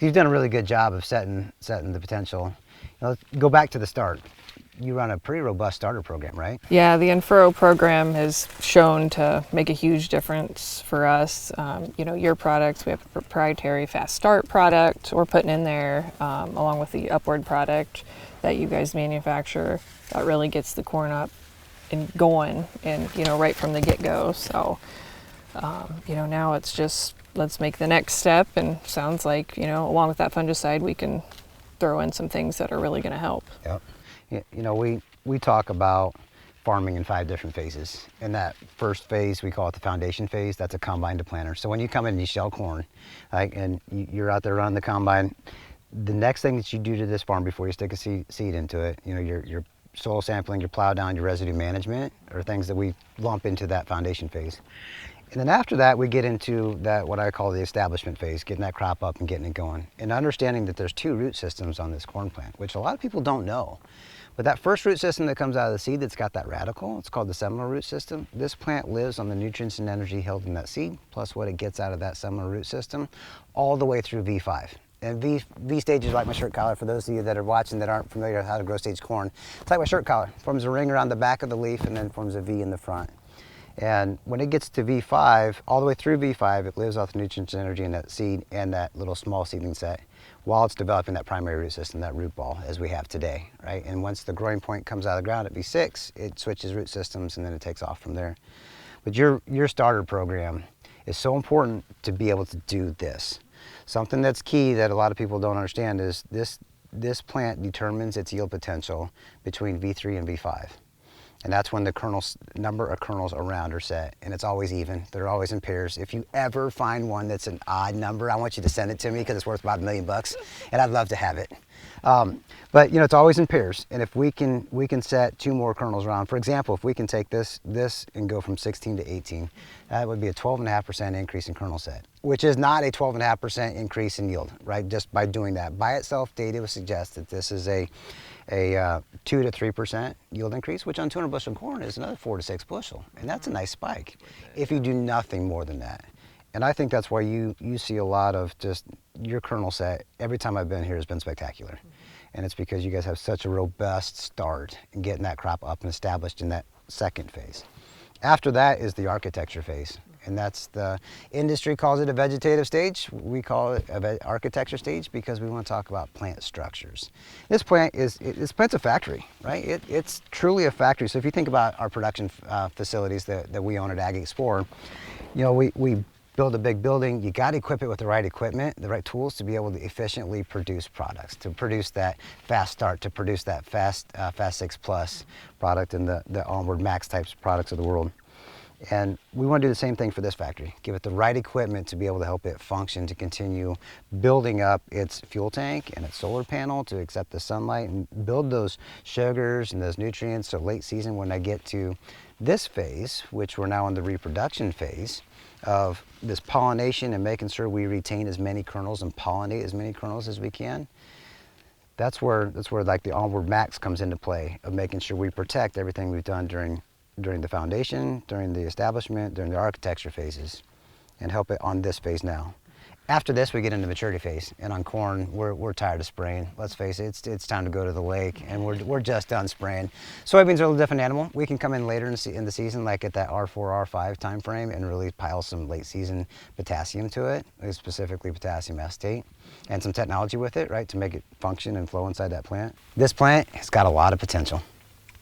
You've done a really good job of setting the potential. Let's go back to the start. You run a pretty robust starter program, right? Yeah, the in-furrow program has shown to make a huge difference for us. Your products, we have a proprietary fast start product we're putting in there, along with the upward product that you guys manufacture that really gets the corn up and going and, right from the get-go. So, now it's just, let's make the next step, and sounds like, along with that fungicide, we can throw in some things that are really going to help. Yep. We talk about farming in 5 different phases. In that first phase, we call it the foundation phase. That's a combine to planter. So when you come in and you shell corn, and you're out there running the combine, the next thing that you do to this farm before you stick a seed into it, your soil sampling, your plow down, your residue management are things that we lump into that foundation phase. And then after that, we get into that, what I call the establishment phase, getting that crop up and getting it going. And understanding that there's 2 root systems on this corn plant, which a lot of people don't know. But that first root system that comes out of the seed that's got that radical, it's called the seminal root system. This plant lives on the nutrients and energy held in that seed, plus what it gets out of that seminal root system, all the way through V5. And V stage is like my shirt collar. For those of you that are watching that aren't familiar with how to grow stage corn, it's like my shirt collar. Forms a ring around the back of the leaf and then forms a V in the front. And when it gets to V5, all the way through V5, it lives off the nutrients and energy in that seed and that little small seedling set while it's developing that primary root system, that root ball, as we have today, right? And once the growing point comes out of the ground at V6, it switches root systems and then it takes off from there. But your starter program is so important to be able to do this. Something that's key that a lot of people don't understand is this plant determines its yield potential between V3 and V5. And that's when the number of kernels around are set, and it's always even. They're always in pairs. If you ever find one that's an odd number, I want you to send it to me because it's worth about $1 million, and I'd love to have it. But it's always in pairs, and if we can set 2 more kernels around. For example, if we can take this and go from 16 to 18, that would be a 12.5% increase in kernel set, which is not a 12.5% increase in yield, right? Just by doing that. By itself, data would suggest that this is a 2 to 3% yield increase, which on 200 bushel corn is another 4 to 6 bushel, and that's a nice spike if you do nothing more than that. And I think that's why you see a lot of just your kernel set. Every time I've been here has been spectacular, and it's because you guys have such a robust start in getting that crop up and established in that second phase. After that is the architecture phase. And that's, the industry calls it a vegetative stage. We call it an architecture stage because we want to talk about plant structures. This plant's a factory, right? It's truly a factory. So if you think about our production facilities that we own at AgXplore, we build a big building. You got to equip it with the right equipment, the right tools to be able to efficiently produce products, to produce that fast start, to produce that fast 6 plus product and the onward max types products of the world. And we want to do the same thing for this factory. Give it the right equipment to be able to help it function, to continue building up its fuel tank and its solar panel to accept the sunlight and build those sugars and those nutrients. So late season, when I get to this phase, which we're now in the reproduction phase of this pollination and making sure we retain as many kernels and pollinate as many kernels as we can, that's where like the onward max comes into play, of making sure we protect everything we've done during the foundation, during the establishment, during the architecture phases, and help it on this phase now. After this, we get into maturity phase, and on corn, we're tired of spraying. Let's face it, it's time to go to the lake, and we're just done spraying. Soybeans are a little different animal. We can come in later in the season, like at that R4, R5 time frame, and really pile some late season potassium to it, specifically potassium acetate, and some technology with it, right, to make it function and flow inside that plant. This plant has got a lot of potential.